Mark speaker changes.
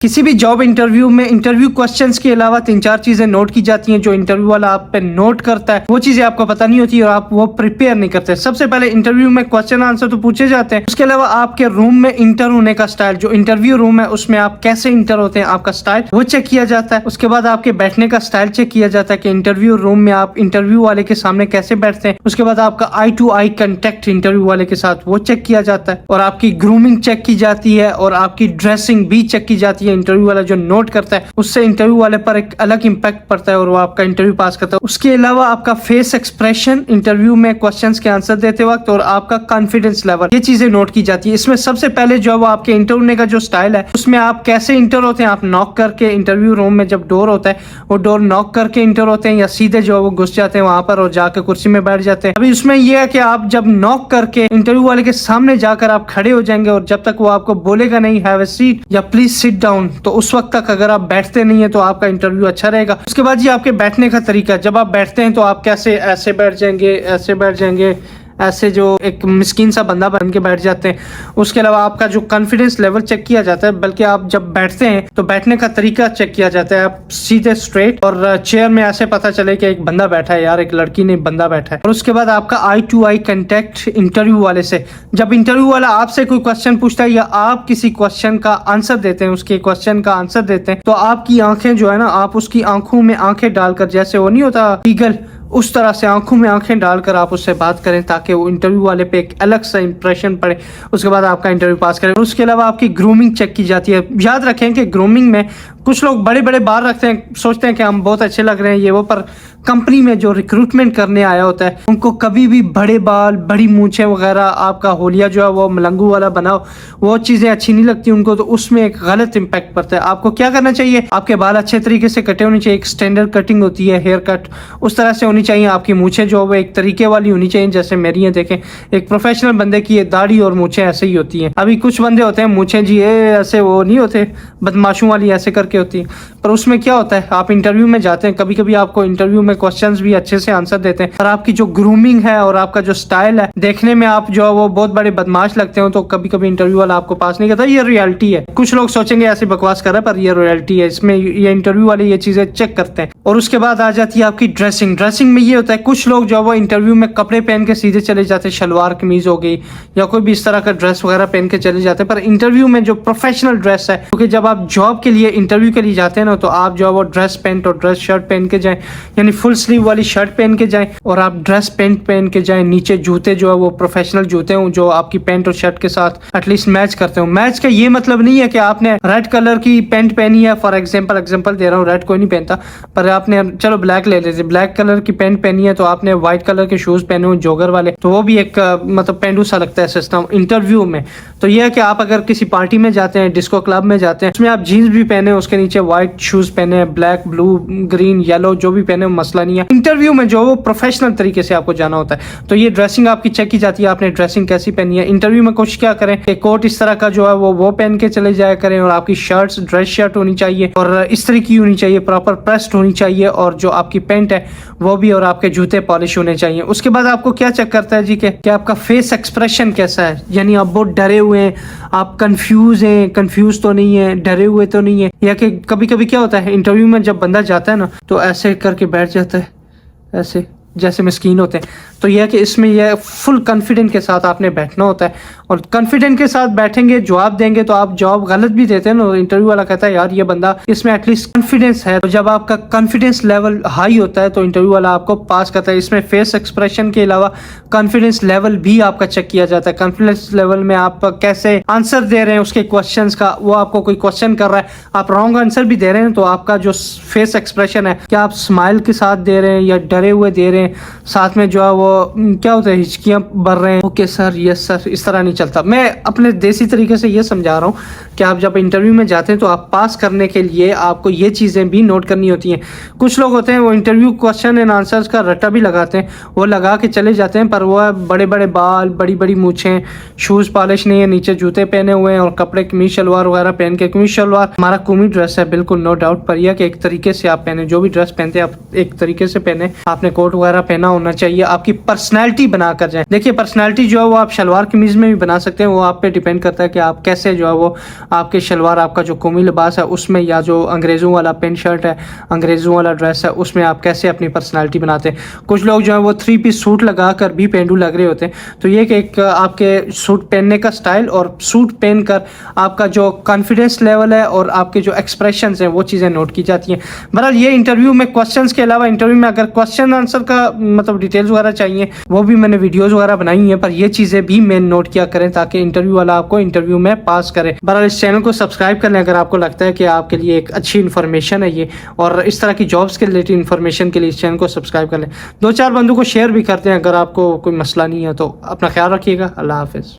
Speaker 1: किसी भी job interview में इंटरव्यू क्वेश्चंस के अलावा 3-4 चीजें नोट की जाती हैं जो इंटरव्यू वाला आप पे नोट करता है। वो चीजें आपको पता नहीं होती और आप वो प्रिपेयर नहीं करते। सबसे पहले इंटरव्यू में क्वेश्चन आंसर तो पूछे जाते हैं, उसके अलावा आपके रूम में इंटर होने का स्टाइल, जो इंटरव्यू रूम है उसमें आप कैसे इंटर होते हैं, आपका स्टाइल वो चेक किया जाता है। उसके बाद आपके बैठने का स्टाइल चेक किया जाता है कि इंटरव्यू रूम में आप इंटरव्यू वाले के सामने कैसे बैठते हैं। उसके बाद आपका आई टू आई कंटेक्ट इंटरव्यू वाले के साथ वो चेक किया जाता है और आपकी ग्रूमिंग चेक की जाती है और आपकी ड्रेसिंग भी चेक की जाती है। इंटरव्यू वाला जो नोट करता है उससे इंटरव्यू वाले पर एक अलग इंपैक्ट पड़ता है और वो आपका इंटरव्यू पास करता है। उसके अलावा आपका फेस एक्सप्रेशन इंटरव्यू में क्वेश्चंस के आंसर देते वक्त और आपका कॉन्फिडेंस लेवल, ये चीजें नोट की जाती है। इसमें सबसे पहले जो वो आपके इंटर होने का जो स्टाइल है उसमें आप कैसे इंटर होते हैं। आप नॉक करके इंटरव्यू रूम में जब डोर होता है वो डोर नॉक करके इंटर होते हैं या सीधे जो वो घुस जाते हैं वहां पर और जाकर कुर्सी में बैठ जाते हैं। अभी उसमें यह है कि आप जब नॉक करके इंटरव्यू वाले के सामने जाकर आप खड़े हो जाएंगे और जब तक वो आपको बोलेगा नहीं हैव अ सीट या प्लीज सिट डाउन, तो उस वक्त तक अगर आप बैठते नहीं है तो आपका इंटरव्यू अच्छा रहेगा। उसके बाद ये आपके बैठने का तरीका, जब आप बैठते हैं तो आप कैसे ऐसे बैठ जाएंगे, ऐसे बैठ जाएंगे, ऐसे जो एक मिस्कीन सा बंदा बन के बैठ जाते हैं। उसके अलावा आपका जो कॉन्फिडेंस लेवल चेक किया जाता है, बल्कि आप जब बैठते हैं तो बैठने का तरीका चेक किया जाता है। आप सीधे स्ट्रेट और चेयर में ऐसे पता चले कि एक बंदा बैठा है, यार एक लड़की नहीं बंदा बैठा है। और उसके बाद आपका आई टू आई कंटेक्ट इंटरव्यू वाले से, जब इंटरव्यू वाला आपसे कोई क्वेश्चन पूछता है या आप किसी क्वेश्चन का आंसर देते हैं, उसके क्वेश्चन का आंसर देते हैं, तो आपकी आंखें जो है ना, आप उसकी आंखों में आंखें डालकर, जैसे वो नहीं होता ईगल, उस तरह से आंखों में आंखें डालकर आप उससे बात करें ताकि वो इंटरव्यू वाले पे एक अलग सा इंप्रेशन पड़े। उसके बाद आपका इंटरव्यू पास करें। उसके अलावा आपकी ग्रूमिंग चेक की जाती है। याद रखें कि ग्रूमिंग में कुछ लोग बड़े बड़े बाल रखते हैं, सोचते हैं कि हम बहुत अच्छे लग रहे हैं ये वो, पर कंपनी में जो रिक्रूटमेंट करने आया होता है उनको कभी भी बड़े बाल, बड़ी मूछें वगैरह, आपका होलिया जो है वो मलंगू वाला बनाओ, वो चीज़ें अच्छी नहीं लगती उनको, तो उसमें एक गलत इंपैक्ट पड़ता है। आपको क्या करना चाहिए, आपके बाल अच्छे तरीके से कटे होने चाहिए। एक स्टैंडर्ड कटिंग होती है, हेयर कट उस तरह से होनी चाहिए। आपकी मूछें जो है एक तरीके वाली होनी चाहिए, जैसे मेरी है। देखें एक प्रोफेशनल बंदे की दाढ़ी और मूछें ऐसे ही होती हैं। अभी कुछ बंदे होते हैं मूछें जी ऐसे वो नहीं होते, बदमाशों वाली ऐसे करके होती है। पर उसमें क्या होता है, आप इंटरव्यू में जाते हैं, कभी कभी आपको इंटरव्यू में क्वेश्चंस भी अच्छे से आंसर देते हैं, पर आपकी जो ग्रूमिंग है और आपका जो स्टाइल है, देखने में आप जो है वो बहुत बड़े बदमाश लगते हो, तो कभी कभी इंटरव्यू वाला आपको पास नहीं करता। ये रियलिटी है। कुछ लोग सोचेंगे ऐसे बकवास कर रहा है, पर ये रियलिटी है। इसमें ये इंटरव्यू वाले ये चीजें चेक करते हैं। और उसके बाद आ जाती है आपकी ड्रेसिंग। ड्रेसिंग में ये होता है, कुछ लोग जो है वो इंटरव्यू में कपड़े पहन के सीधे चले जाते हैं, शलवार कमीज हो गई या कोई भी इस तरह का ड्रेस वगैरह पहन के चले जाते हैं। पर इंटरव्यू में जो प्रोफेशनल ड्रेस है, क्योंकि जब आप जॉब के लिए इंटरव्यू के लिए जाते हैं ना, तो आप जो है वो ड्रेस पैंट और ड्रेस शर्ट पहन के जाएं, यानी फुल स्लीव वाली शर्ट पहन के जाएं और आप ड्रेस पैंट पहन के जाएं। नीचे जूते जो है वो प्रोफेशनल जूते हों जो आपकी पैंट और शर्ट के साथ एटलीस्ट मैच करते हो। मैच का ये मतलब नहीं है कि आपने रेड कलर की पैंट पहनी है, फॉर एग्जाम्पल दे रहा हूँ, रेड कोई नहीं पहनता, पर आपने चलो ब्लैक ले लेते, ब्लैक कलर की पैंट पहनी है तो आपने व्हाइट कलर के शूज पहने हो जॉगर वाले, तो वो भी एक मतलब पेंडू सा लगता है सिस्टम इंटरव्यू में। तो ये है कि आप अगर किसी पार्टी में जाते हैं, डिस्को क्लब में जाते हैं, उसमें आप जीन्स भी पहने, उसके नीचे व्हाइट शूज पहने, ब्लैक ब्लू ग्रीन येलो जो भी पहने, मसला नहीं है। इंटरव्यू में जो वो प्रोफेशनल तरीके से आपको जाना होता है, तो ये ड्रेसिंग आपकी चेक की जाती है, आपने ड्रेसिंग कैसी पहनी है। इंटरव्यू में कुछ क्या करें कि कोट इस तरह का जो है वो पहन के चले जाया करें और आपकी शर्ट्स ड्रेस शर्ट होनी चाहिए और इस तरह की होनी चाहिए, प्रॉपर प्रेस्ड होनी चाहिए, और जो आपकी पैंट है वो भी, और आपके जूते पॉलिश होने चाहिए। उसके बाद आपको क्या चेक करता है जी कि आपका फेस एक्सप्रेशन कैसा है, यानी आप बहुत डरे हुए हैं, आप कंफ्यूज तो नहीं है, डरे हुए तो नहीं है, या कि कभी कभी क्या होता है इंटरव्यू में जब बंदा जाता है ना तो ऐसे करके बैठ जाता है, ऐसे जैसे मिस्कीन होते हैं। तो यह है कि इसमें यह फुल कॉन्फिडेंट के साथ आपने बैठना होता है, और कॉन्फिडेंट के साथ बैठेंगे, जवाब देंगे तो आप जवाब गलत भी देते हैं ना, इंटरव्यू वाला कहता है यार ये बंदा इसमें एटलीस्ट कॉन्फिडेंस है। तो जब आपका कॉन्फिडेंस लेवल हाई होता है तो इंटरव्यू वाला आपको पास करता है। इसमें फेस एक्सप्रेशन के अलावा कॉन्फिडेंस लेवल भी आपका चेक किया जाता है। कॉन्फिडेंस लेवल में आप कैसे आंसर दे रहे हैं उसके क्वेश्चन का, वो आपको कोई क्वेश्चन कर रहा है, आप रॉन्ग आंसर भी दे रहे हैं तो आपका जो फेस एक्सप्रेशन है, क्या आप स्माइल के साथ दे रहे हैं या डरे हुए दे रहे हैं, साथ में जो है वो क्या होता है हिचकियां भर रहे हैं, ओके सर यस सर, इस तरह नहीं चलता। मैं अपने देसी तरीके से ये समझा रहा हूँ कि आप जब इंटरव्यू में जाते हैं तो आप पास करने के लिए आपको ये चीज़ें भी नोट करनी होती हैं। कुछ लोग होते हैं वो इंटरव्यू क्वेश्चन एंड आंसर्स का रट्टा भी लगाते हैं, वो लगा के चले जाते हैं, पर वो बड़े बड़े बाल, बड़ी बड़ी मूछें, शूज़ पॉलिश नहीं है, नीचे जूते पहने हुए हैं और कपड़े कमीज शलवार वगैरह पहन के। कमीज शलवार हमारा कौमी ड्रेस है बिल्कुल, नो डाउट, पर यह कि एक तरीके से आप पहने, जो भी ड्रेस पहनते हैं आप एक तरीके से पहने, आपने कोट वगैरह पहना होना चाहिए, आपकी पर्सनैलिटी बनाकर जाए। देखिए पर्सनैलिटी जो है वो आप शलवार कमीज में भी बना सकते हैं, वो आप पे डिपेंड करता है कि आप कैसे जो है वो आपके शलवार, आपका जो कौमी लिबास है उसमें, या जो अंग्रेज़ों वाला पेंट शर्ट है, अंग्रेज़ों वाला ड्रेस है, उसमें आप कैसे अपनी पर्सनालिटी बनाते हैं। कुछ लोग जो है वो 3 पीस सूट लगा कर भी पेंडू लग रहे होते हैं। तो ये कि एक आपके सूट पहनने का स्टाइल और सूट पहन कर आपका जो कॉन्फिडेंस लेवल है और आपके जो एक्सप्रेशंस हैं वो चीज़ें नोट की जाती हैं। बहरहाल ये इंटरव्यू में क्वेश्चंस के अलावा इंटरव्यू में अगर क्वेश्चन आंसर का मतलब डिटेल्स वगैरह चाहिए, वो भी मैंने वीडियोस वगैरह बनाई हैं, पर ये चीज़ें भी मेन नोट किया करें ताकि इंटरव्यू वाला आपको इंटरव्यू में पास करे। बहरहाल इस चैनल को सब्सक्राइब कर लें अगर आपको लगता है कि आपके लिए एक अच्छी इन्फॉर्मेशन है ये, और इस तरह की जॉब्स के रिलेटेड इन्फॉर्मेशन के लिए इस चैनल को सब्सक्राइब कर लें। 2-4 बंदों को शेयर भी करते हैं अगर आपको कोई मसला नहीं है तो। अपना ख्याल रखिएगा। अल्लाह हाफिज़।